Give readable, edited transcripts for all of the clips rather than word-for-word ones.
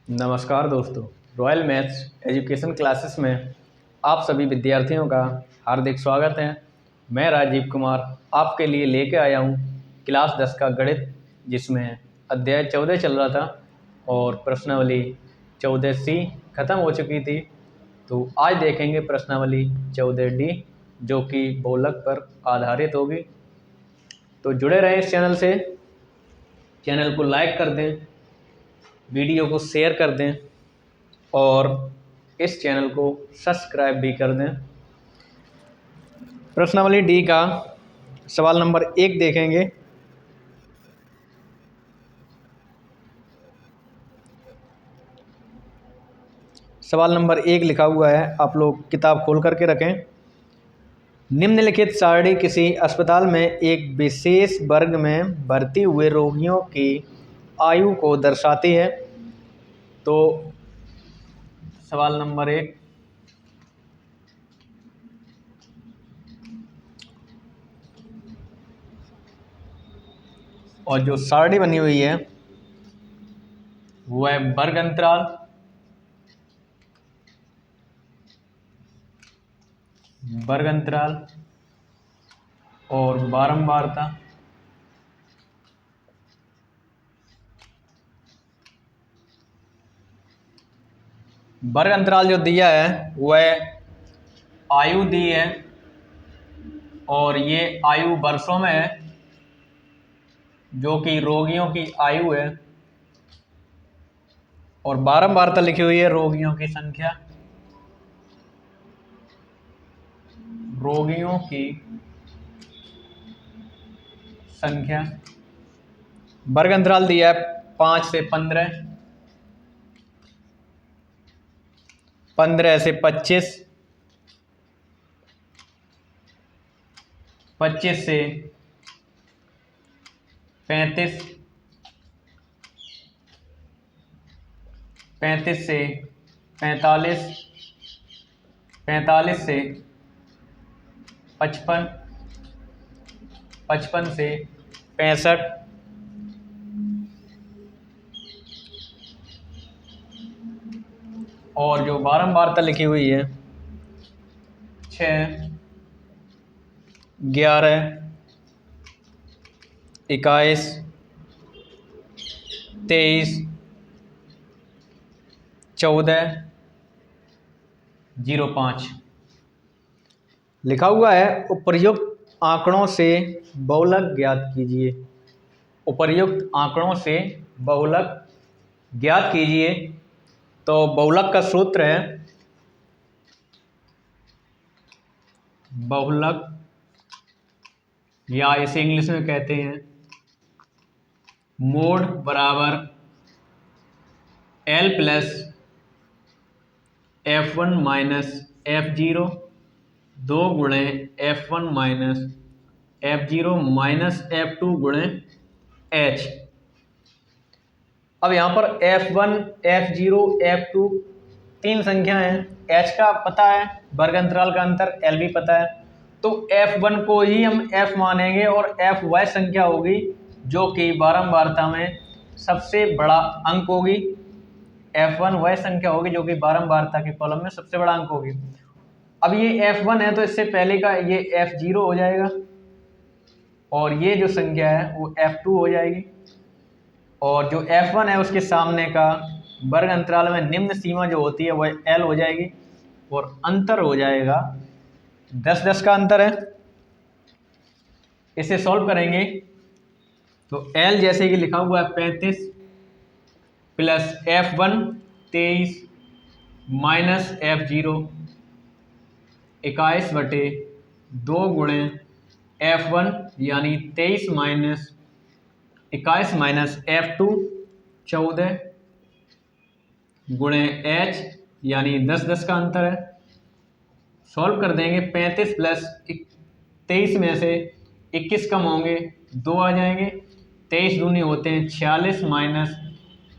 नमस्कार दोस्तों। Royal maths education classes में आप सभी विद्यार्थियों का हार्दिक स्वागत है। मैं राजीव कुमार आपके लिए लेके आया हूँ क्लास 10 का गणित, जिसमें अध्याय 14 चल रहा था और प्रश्नावली 14C ख़त्म हो चुकी थी। तो आज देखेंगे प्रश्नावली 14D, जो कि बहुलक पर आधारित होगी। तो जुड़े रहें इस चैनल से। चैनल को लाइक कर दें, वीडियो को शेयर कर दें और इस चैनल को सब्सक्राइब भी कर दें। प्रश्नावली डी का सवाल नंबर 1 देखेंगे। सवाल नंबर 1 लिखा हुआ है, आप लोग किताब खोल करके रखें। निम्नलिखित सारणी किसी अस्पताल में एक विशेष वर्ग में भर्ती हुए रोगियों की आयु को दर्शाती है। तो सवाल नंबर 1, और जो सारणी बनी हुई है वो है वर्ग अंतराल और बारंबारता। वर्ग अंतराल जो दिया है वह आयु दी है और ये आयु वर्षों में है, जो कि रोगियों की आयु है। और बारंबारता लिखी हुई है रोगियों की संख्या, रोगियों की संख्या। वर्ग अंतराल दिया है 5 से 15, 15 से 25, 25 से 35, 35 से 45, 45 से 55, 55 से 65, और जो बारंबारता लिखी हुई है 6, 11, 21, 23, 14, 05 लिखा हुआ है। उपर्युक्त आंकड़ों से बहुलक ज्ञात कीजिए। उपर्युक्त आंकड़ों से बहुलक ज्ञात कीजिए। तो बहुलक का सूत्र है बहुलक, या इसे इंग्लिश में कहते हैं मोड बराबर L plus F1 minus F0 2 गुणे F1 minus F0 minus F2 गुणे H। अब यहाँ पर F1, F0, F2 तीन संख्या हैं। H का पता है, वर्ग अंतराल का अंतर L भी पता है। तो F1 को ही हम F मानेंगे और F वह संख्या होगी जो कि बारंबारता में सबसे बड़ा अंक होगी। F1 वह संख्या होगी जो कि बारंबारता के कॉलम में सबसे बड़ा अंक होगी। अब ये F1 है तो इससे पहले का ये F0 हो जाएगा और ये जो संख्या है वो F2 हो जाएगी, और जो F1 है उसके सामने का वर्ग अंतराल में निम्न सीमा जो होती है वह L हो जाएगी और अंतर हो जाएगा 10-10 का अंतर है। इसे सॉल्व करेंगे तो L जैसे कि लिखा हुआ है 35 प्लस F1 23 माइनस F0 21/2 गुणे F1 यानी 23 माइनस 21 माइनस F2 14 गुणे H यानी 10-10 का अंतर है। सॉल्व कर देंगे। 35 प्लस 23 में से 21 कम होंगे, 2 आ जाएंगे। 23 दूनी होते हैं 46 माइनस।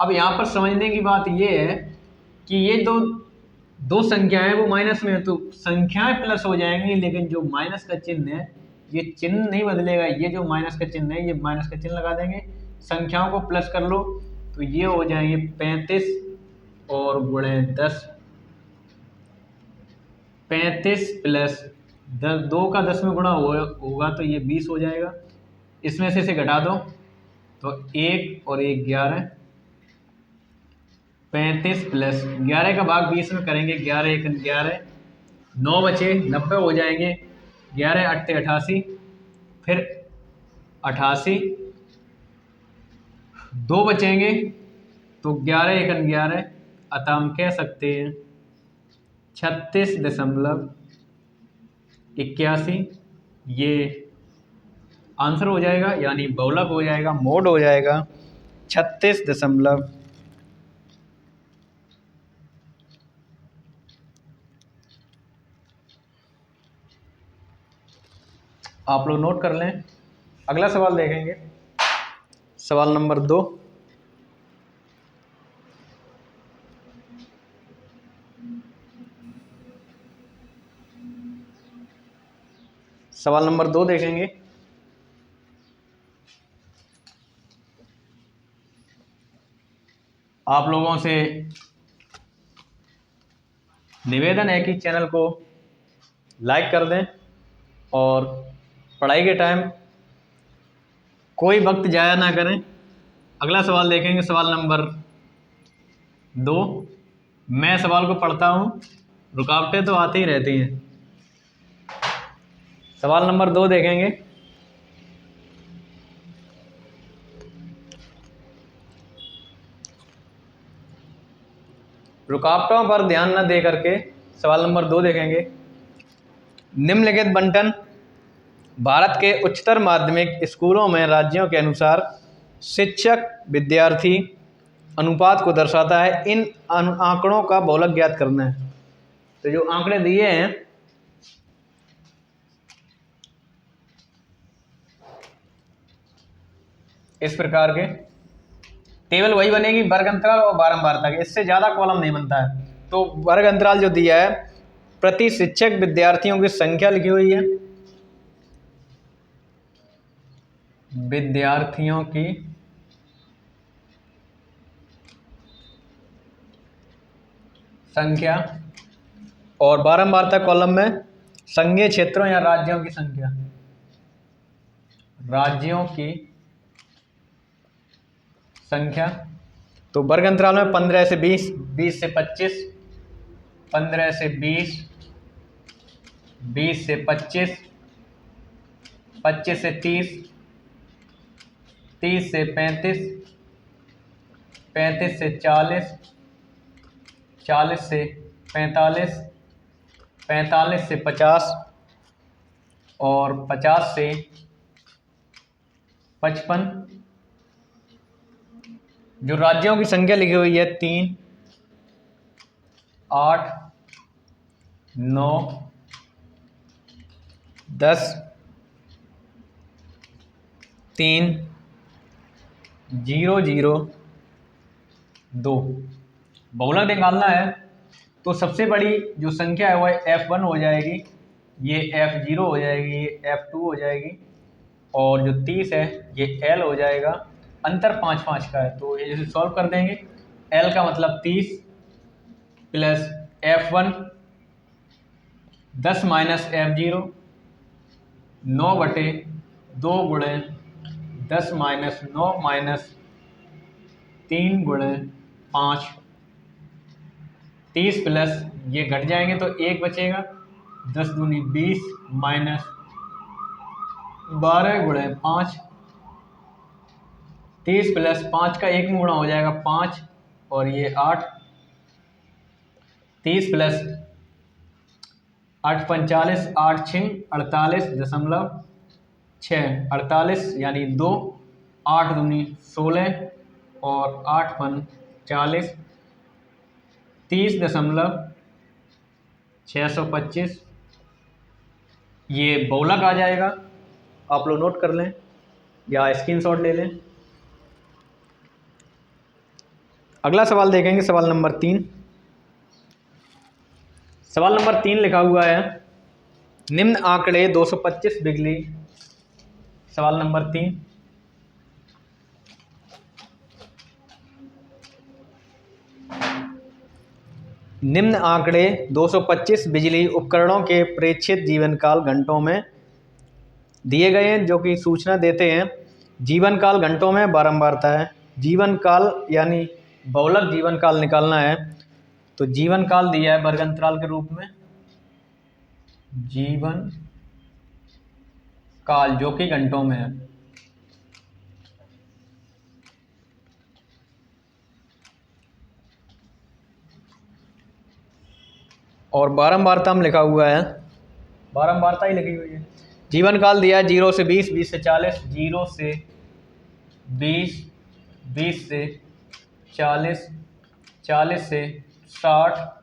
अब यहाँ पर समझने की बात ये है कि ये दो संख्याएं वो माइनस में है तो संख्याएं प्लस हो जाएंगी, लेकिन जो माइनस का चिन्ह है ये चिन्ह नहीं बदलेगा। ये जो माइनस का चिन्ह है ये माइनस का चिन्ह लगा देंगे, संख्याओं को प्लस कर लो तो ये हो जाएंगे 35 और गुणे 10, 35 प्लस 10, 2 का 10 में गुणा होगा तो ये 20 हो जाएगा। इसमें से इसे घटा दो तो 1 और 1 11, 35 प्लस 11 का भाग 20 में करेंगे, 11 1 11, 9 बचे 90 हो जाएंगे, 11 8 88, फिर 88, 2 बचेंगे तो 11 1 11, अतः हम कह सकते हैं 36.81 ये आंसर हो जाएगा, यानी बहुलक हो जाएगा, मोड हो जाएगा 36 दशमलव। आप लोग नोट कर लें। अगला सवाल देखेंगे, सवाल नंबर 2। सवाल नंबर 2 देखेंगे। आप लोगों से निवेदन है कि चैनल को लाइक कर दें और पढ़ाई के टाइम कोई वक्त जाया ना करें। अगला सवाल देखेंगे, सवाल नंबर 2। मैं सवाल को पढ़ता हूँ, रुकावटें तो आती ही रहती हैं। सवाल नंबर 2 देखेंगे। रुकावटों पर ध्यान न दे करके सवाल नंबर 2 देखेंगे। निम्नलिखित बंटन भारत के उच्चतर माध्यमिक स्कूलों में राज्यों के अनुसार शिक्षक विद्यार्थी अनुपात को दर्शाता है। इन आंकड़ों का बहुलक ज्ञात करना है। तो जो आंकड़े दिए हैं इस प्रकार के, टेबल वही बनेगी वर्ग अंतराल और बारंबारता के, इससे ज़्यादा कॉलम नहीं बनता है। तो वर्ग अंतराल जो दिया है, प्रति शिक्षक विद्यार्थियों की संख्या लिखी हुई है, विद्यार्थियों की संख्या, और बारंबारता कॉलम में संघीय क्षेत्रों या राज्यों की संख्या, राज्यों की संख्या। तो वर्ग अंतराल में 15 से 20, 20 से 25, 15 से 20, 20 से 25, 25 से 30, 30 से 35, 35 से 40, 40 से 45, 45 से 50 और 50 से 55। जो राज्यों की संख्या लिखी हुई है 3, 8, 9, 10, 3, 0, 0, 2। बहुलक निकालना है तो सबसे बड़ी जो संख्या है वह F1 हो जाएगी, ये F0 हो जाएगी, ये F2 हो जाएगी, और जो 30 है ये L हो जाएगा। अंतर 5 5 का है, तो ये सॉल्व कर देंगे। L का मतलब 30 प्लस F1 10 माइनस F0, 9/2 गुणे 10 माइनस 9 माइनस 3 गुणे 5, 30 प्लस ये घट जाएंगे तो 1 बचेगा, 10 दूनी 20 माइनस 12 गुणे 5, 30 प्लस 5 का 1 में गुणा हो जाएगा 5 और ये 8, 30 प्लस 8 45, 8 6 48.6, 48 यानी 2, 8 दूनी 16 और 8 5 40, 30.625 ये बहुलक आ जाएगा। आप लोग नोट कर लें या स्क्रीनशॉट ले लें। अगला सवाल देखेंगे, सवाल नंबर 3। सवाल नंबर 3 लिखा हुआ है, निम्न आंकड़े 225 बिजली। सवाल नंबर 3, निम्न आंकड़े 225 बिजली उपकरणों के प्रेक्षित जीवन काल घंटों में दिए गए हैं, जो कि सूचना देते हैं। जीवन काल घंटों में बारंबारता है। जीवन काल यानी बहुलक जीवन काल निकालना है, तो जीवन काल दिया है वर्ग अंतराल के रूप में, जीवन काल जो कि घंटों में है। और बारंबारता में लिखा हुआ है, बारंबारता ही लिखी हुई है। जीवन काल दिया है 0 से 20, 20 से 40, 0 से 20, 20 से 40, 40 से 60,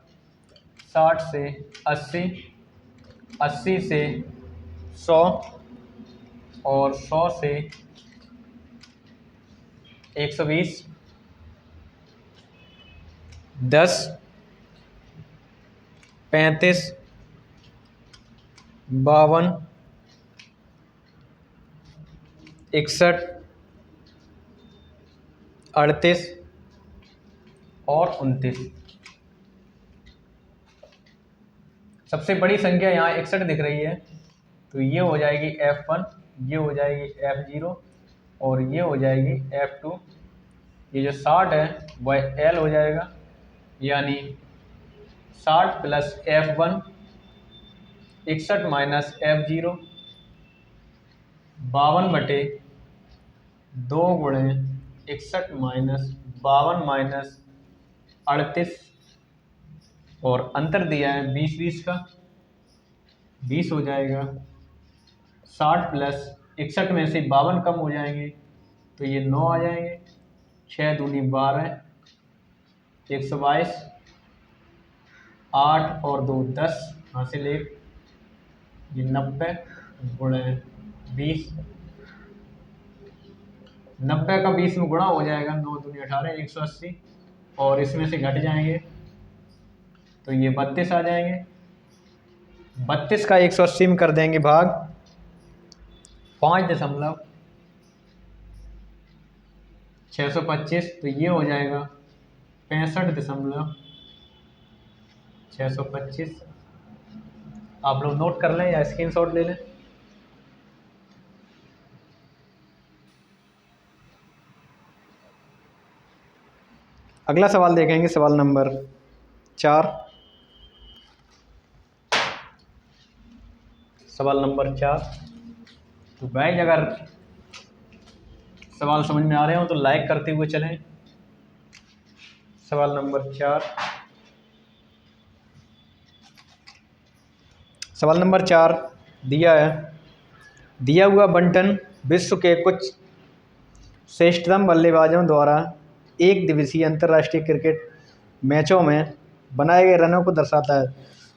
60 से 80, 80 से 100 और 100 से 120, 10, 35, 52, 61, 38 और 29। सबसे बड़ी संख्या यहाँ 61 दिख रही है, तो ये हो जाएगी F1, ये हो जाएगी F0 और ये हो जाएगी F2। ये जो 60 है वह L हो जाएगा, यानी 60 प्लस F1, 61 माइनस F0, 52 बटे 2 गुणे 61 माइनस 52 माइनस 38 और अंतर दिया है 20 20 का, 20 हो जाएगा। 60 प्लस 61 में से 52 कम हो जाएंगे तो ये 9 आ जाएंगे। 6 दूनी 12, 122, 8 और 2 10, हासिल 1, ये 90 गुणे 20, 90 का 20 में गुणा हो जाएगा, 9 दूनी 18, 180 और इसमें से घट जाएंगे तो ये 32 आ जाएंगे। 32 का 180 में कर देंगे भाग 5.625, तो ये हो जाएगा 65.625। आप लोग नोट कर लें या स्क्रीनशॉट ले लें। अगला सवाल देखेंगे, सवाल नंबर 4। सवाल नंबर 4। तो गाइस अगर सवाल समझ में आ रहे हो तो लाइक करते हुए चलें। सवाल नंबर 4। सवाल नंबर 4 दिया है, दिया हुआ बंटन विश्व के कुछ श्रेष्ठतम बल्लेबाजों द्वारा एक दिवसीय अंतर्राष्ट्रीय क्रिकेट मैचों में बनाए गए रनों को दर्शाता है।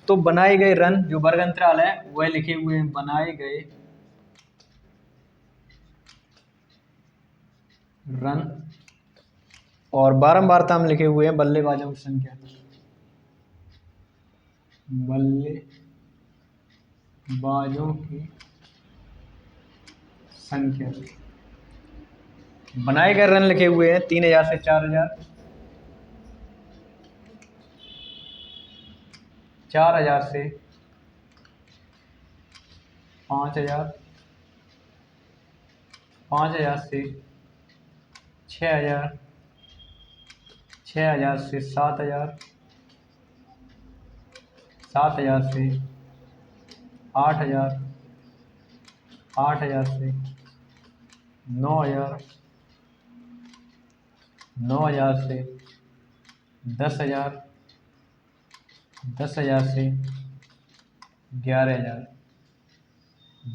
तो बनाए गए रन जो वर्ग अंतराल है वह लिखे हुए हैं, बनाए गए रन, और बारंबारता में लिखे हुए हैं बल्लेबाजों की संख्या, बल्लेबाजों की संख्या। बनाए गए रन लिखे हुए हैं 3000 से 4000, 4000 से 5000, 5000 से 6000, 6000 से 7000, 7000 से 8000, 8000 से 9000, 9000 से 10000, 10000 से 11000।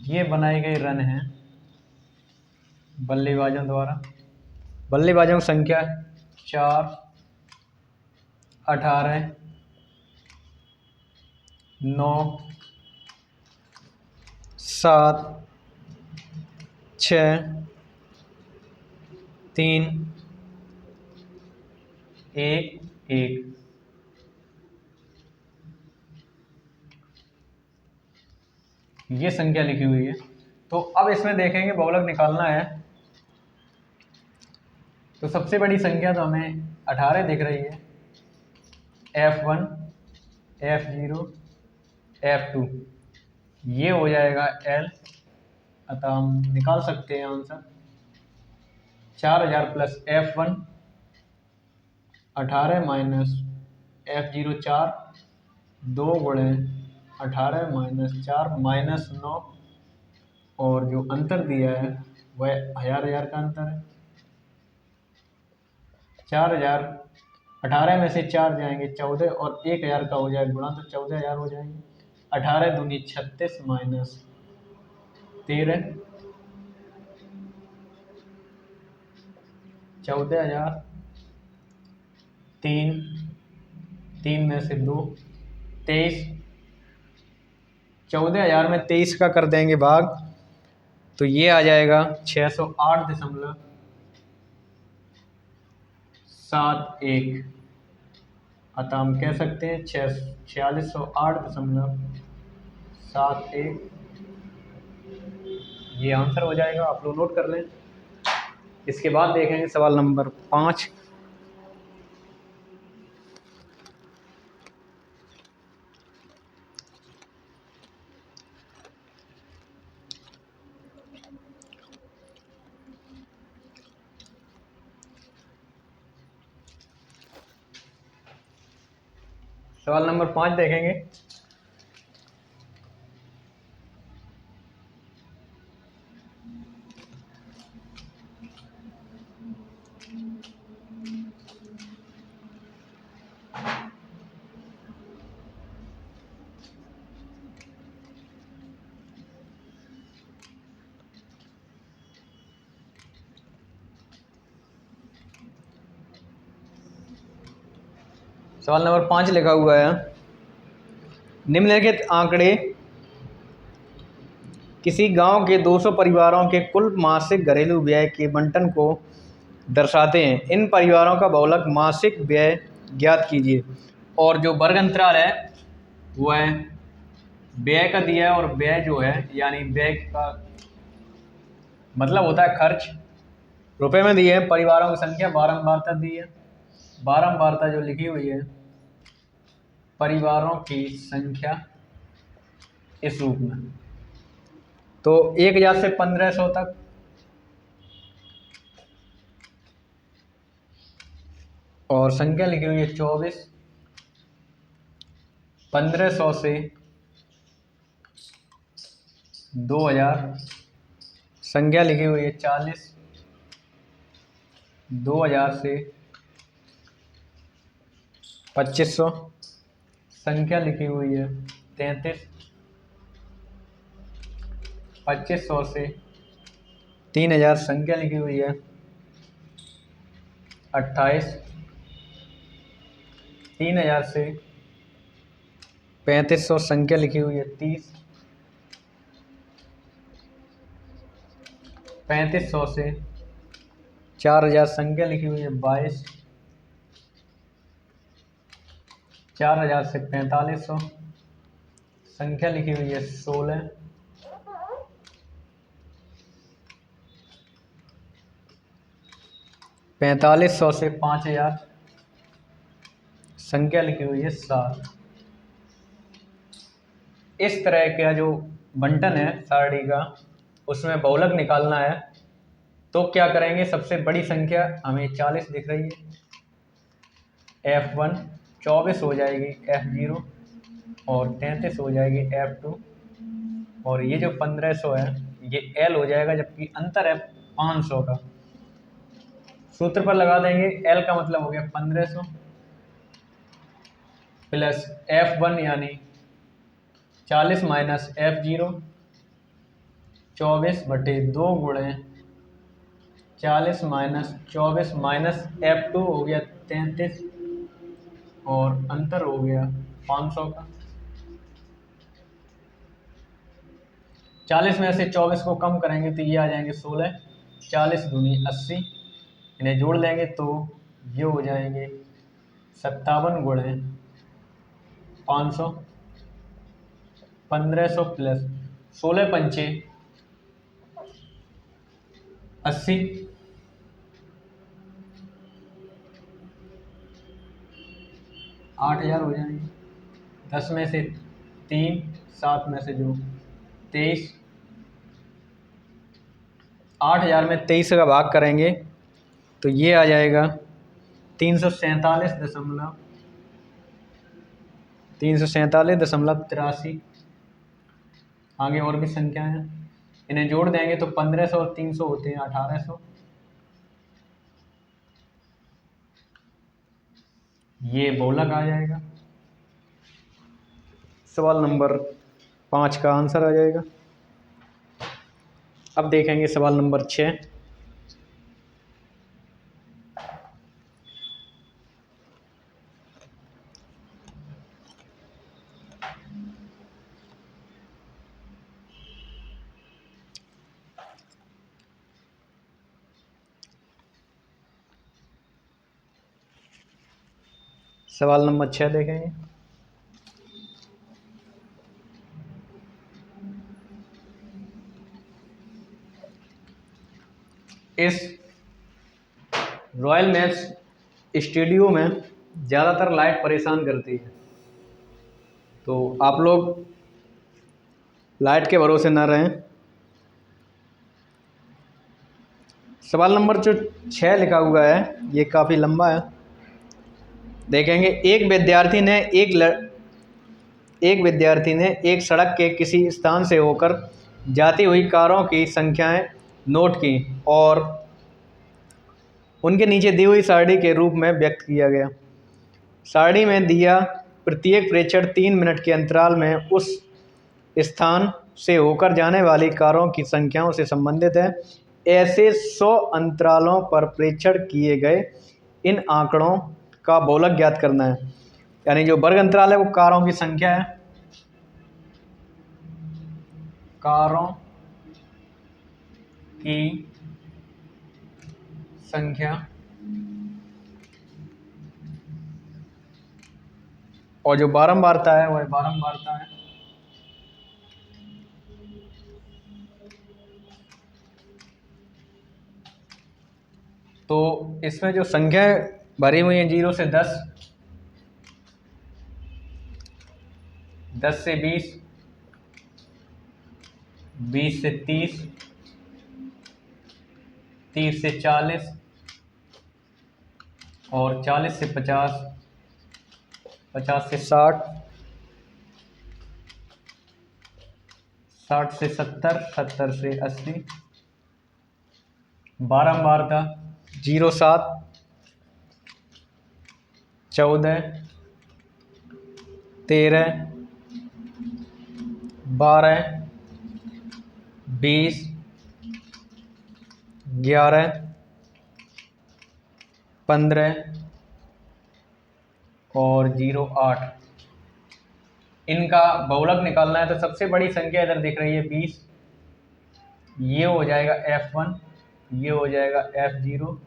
ये बनाए गए रन हैं बल्लेबाजों द्वारा। बल्लेबाजों की संख्या 4, 18, 9, 7, 6, 3, 1, 1। ये संख्या लिखी हुई है। तो अब इसमें देखेंगे बहुलक निकालना है। तो सबसे बड़ी संख्या तो हमें 18 दिख रही है, F1 F0 F2, ये हो जाएगा L। अतः हम निकाल सकते हैं answer 4000 plus F1 18 minus F0 4, 2 गुणे 18 माइनस 4 माइनस 9, और जो अंतर दिया है वह 1000 का अंतर है। 4000, 18 में से 4 जाएंगे 14, और 1000 का हो जाएगा गुणा, तो 14000 हो जाएंगे। 18 दूनी 36 माइनस 13, 14000, 3, 3 में से 2 23, 14000 में 23 का कर देंगे भाग, तो ये आ जाएगा 608.71। अतः हम कह सकते हैं 4608.71 ये आंसर हो जाएगा। आप लोग नोट कर लें। इसके बाद देखेंगे सवाल नंबर 5। सवाल नंबर 5 देखेंगे। सवाल नंबर 5 लिखा हुआ है, निम्नलिखित आंकड़े किसी गांव के 200 परिवारों के कुल मासिक घरेलू व्यय के बंटन को दर्शाते हैं। इन परिवारों का बहुलक मासिक व्यय ज्ञात कीजिए। और जो वर्ग अंतराल है वह व्यय का दिया है, और व्यय जो है यानी व्यय का मतलब होता है खर्च, रुपए में दिए हैं। परिवारों की संख्या बारंबारता दी है, बारंबारता जो लिखी हुई है, परिवारों की संख्या इस रूप में, तो 1000 से 1500 तक, और संख्या लिखी हुई है 24। 1500 से 2000, संख्या लिखी हुई है 40। 2000 से 2500, संख्या लिखी हुई है 33। 2500 से 3000, संख्या लिखी हुई है 28। 3000 से 3500, संख्या लिखी हुई है 30। 3500 से 4000, संख्या लिखी हुई है 22। 4000 से 4500, संख्या लिखी हुई है 16। 4500 से 5000, संख्या लिखी हुई है 7। इस तरह का जो बंटन है सारणी का, उसमें बहुलक निकालना है। तो क्या करेंगे, सबसे बड़ी संख्या हमें 40 दिख रही है, F1 24 हो जाएगी, F0 और 33 हो जाएगी, F2, और ये जो 1500 है ये L हो जाएगा, जबकि अंतर है 500 का। सूत्र पर लगा देंगे, L का मतलब हो गया 1500 प्लस F1 यानी 40 माइनस F0, 24/2 गुणे 40 माइनस 24 माइनस F2 हो गया 33, और अंतर हो गया 500 का। 40 में से 24 को कम करेंगे तो ये आ जाएंगे 16। 40 दूनी 80, इन्हें जोड़ लेंगे तो ये हो जाएंगे 57 गुणे 500। 1500 प्लस 16 पंचे 80, 8000 हो जाएंगे। 10 में से 3, 7 में से जो 23, 8000 में 23 का भाग करेंगे तो ये आ जाएगा 347.83। आगे और भी संख्या हैं, इन्हें जोड़ देंगे तो 1500 और 300 होते हैं 1800। ये बहुलक आ जाएगा। सवाल नंबर 5 का आंसर आ जाएगा। अब देखेंगे सवाल नंबर 6। सवाल नंबर 6 देखेंगे। इस रॉयल मैच स्टूडियो में ज़्यादातर लाइट परेशान करती है, तो आप लोग लाइट के भरोसे ना रहें। सवाल नंबर जो 6 लिखा हुआ है ये काफ़ी लंबा है। देखेंगे, एक विद्यार्थी ने एक सड़क के किसी स्थान से होकर जाती हुई कारों की संख्याएं नोट की और उनके नीचे दी हुई सारणी के रूप में व्यक्त किया गया। सारणी में दिया प्रत्येक प्रेक्षण 3 मिनट के अंतराल में उस स्थान से होकर जाने वाली कारों की संख्याओं से संबंधित है। ऐसे 100 अंतरालों पर प्रेक्षण किए गए इन आंकड़ों का बहुलक ज्ञात करना है। यानी जो वर्ग अंतराल है वो कारों की संख्या है, कारों की संख्या, और जो बारंबारता है वह बारंबारता है। तो इसमें जो संख्याएं भरी हुई हैं 0 से 10, 10 से 20, 20 से 30, 30 से 40 और 40 से 50, 50 से 60, 60 से 70, 70 से 80। बारंबारता 0, 7, 14, 13, 12, 20, 11, 15 और 0, 8। इनका बहुलक निकालना है तो सबसे बड़ी संख्या इधर दिख रही है 20, ये हो जाएगा F1, ये हो जाएगा F0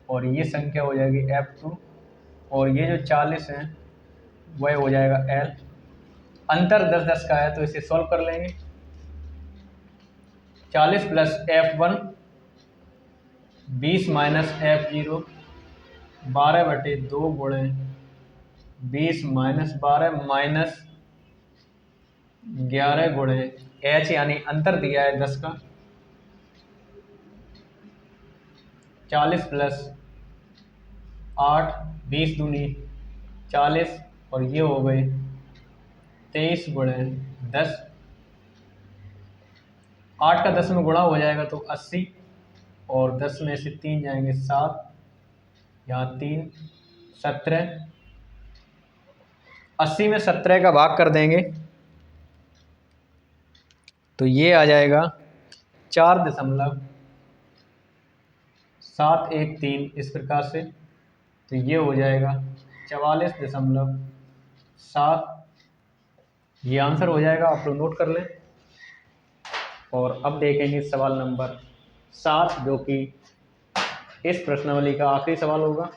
और ये संख्या हो जाएगी F2 और ये जो 40 है वह हो जाएगा L। अंतर 10-10 का है तो इसे सॉल्व कर लेंगे। 40 प्लस F1, 20 माइनस F0, 12/2 गुणे 20 माइनस 12 माइनस 11 गुणे H, यानी अंतर दिया है 10 का। 40 प्लस 8, 20 दूनी 40 और ये हो गए 23 गुणे 10। 8 का 10 में गुणा हो जाएगा तो 80 और 10 में से 3 जाएंगे 7, यहाँ 3, 17। 80 में 17 का भाग कर देंगे तो ये आ जाएगा 4.713 इस प्रकार से। तो ये हो जाएगा 44.7। ये आंसर हो जाएगा, आप लोग नोट कर लें। और अब देखेंगे सवाल नंबर 7 जो कि इस प्रश्नावली का आखिरी सवाल होगा।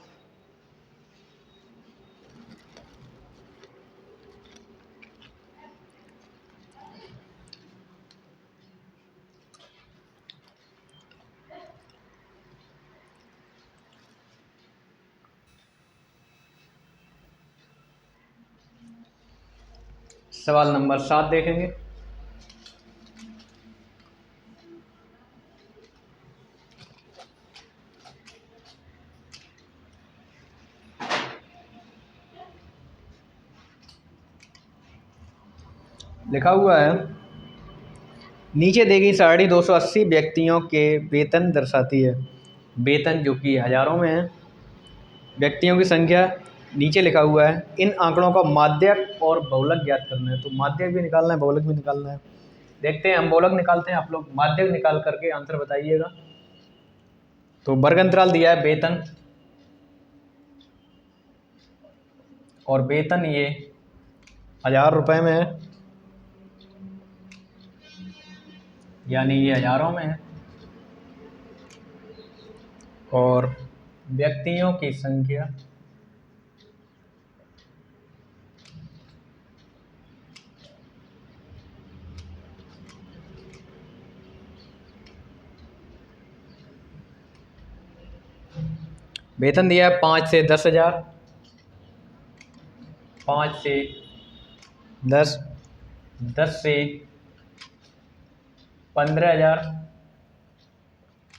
सवाल नंबर 7 देखेंगे। लिखा हुआ है, नीचे दी गई सारणी 280 व्यक्तियों के वेतन दर्शाती है। वेतन जो कि हज़ारों में है, व्यक्तियों की संख्या नीचे लिखा हुआ है। इन आंकड़ों का माध्यक और बहुलक ज्ञात करना है। तो माध्यक भी निकालना है, बहुलक भी निकालना है। देखते हैं, हम बहुलक निकालते हैं, आप लोग माध्यक निकाल करके आंसर बताइएगा। तो वर्ग अंतराल दिया है वेतन, और वेतन ये 1000 रुपये में है, यानी ये हज़ारों में है। और व्यक्तियों की संख्या वेतन दिया है 5 से 10,000, 5 से 10, 10 से 15,000,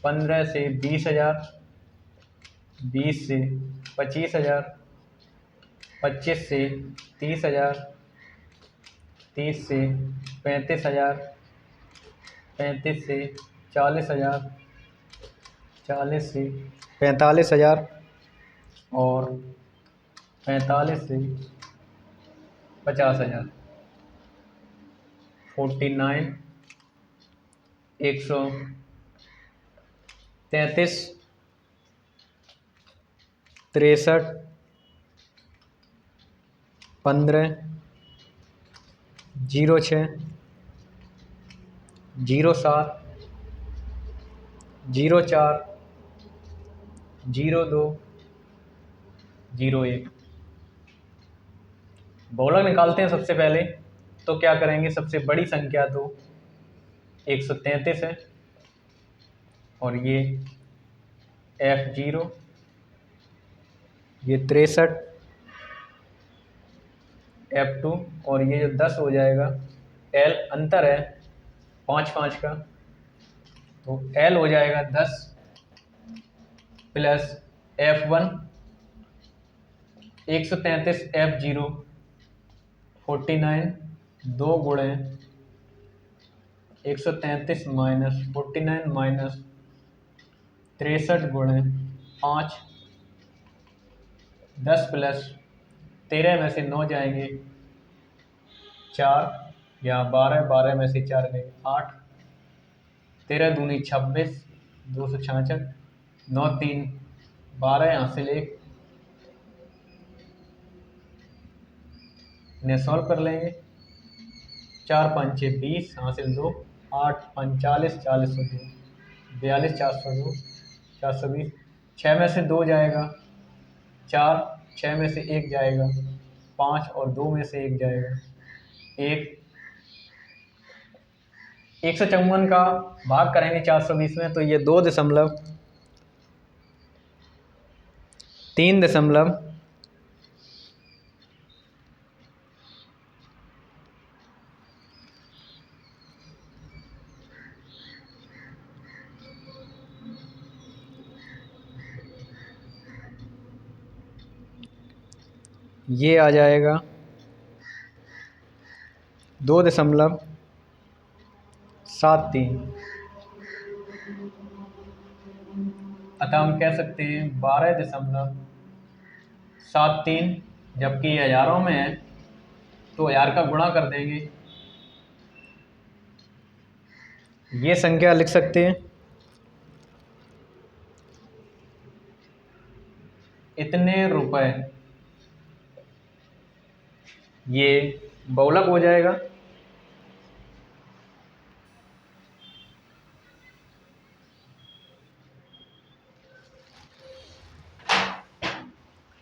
15 से 20,000, 20 से 25,000, 25 से 30,000, 30 से 35,000, 35 से 40,000, 40 से 45,000, और 45 से 50,000। 49, 133, 63, 15, 06, 07, 04, 02, 01। बहुलक निकालते हैं सबसे पहले। तो क्या करेंगे, सबसे बड़ी संख्या तो 133 है, और ये F0, ये 63, F2, और ये जो 10 हो जाएगा, L अंतर है 5-5 का, तो L हो जाएगा 10 प्लस F1, 133 F0, 49, 2 गुणे 133 माइनस 49 माइनस 63 गुणे 5, 10 प्लस 13 में से 9 जाएंगे 4, यहाँ 12, 12 में से 4 गए 8, 13 दूनी 26, 266, 9 3 12, यहाँ से 1, इन्हें सॉल्व कर लेंगे। 4 5 6 20, हासिल 2, 8 5 40, 40 से 2, 42, 402, 420, 6 में से 2 जाएगा 4, 6 में से 1 जाएगा 5, और 2 में से 1 जाएगा 1। 154 का भाग करेंगे 420 में, तो ये 2.3 ये आ जाएगा 2.73। अतः हम कह सकते हैं 12.73, जबकि ये हज़ारों में है तो 1000 का गुणा कर देंगे, ये संख्या लिख सकते हैं इतने रुपए। ये बहुलक हो जाएगा।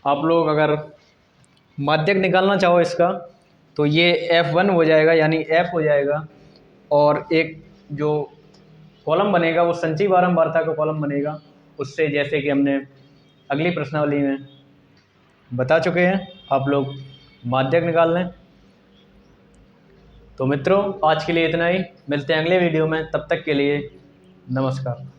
आप लोग अगर माध्यक निकालना चाहो इसका, तो ये F1 हो जाएगा, यानी F हो जाएगा, और एक जो कॉलम बनेगा वो संचयी बारंबारता का कॉलम बनेगा, उससे जैसे कि हमने अगली प्रश्नावली में बता चुके हैं। आप लोग माध्यक निकाल लें। तो मित्रों आज के लिए इतना ही, मिलते हैं अगले वीडियो में, तब तक के लिए नमस्कार।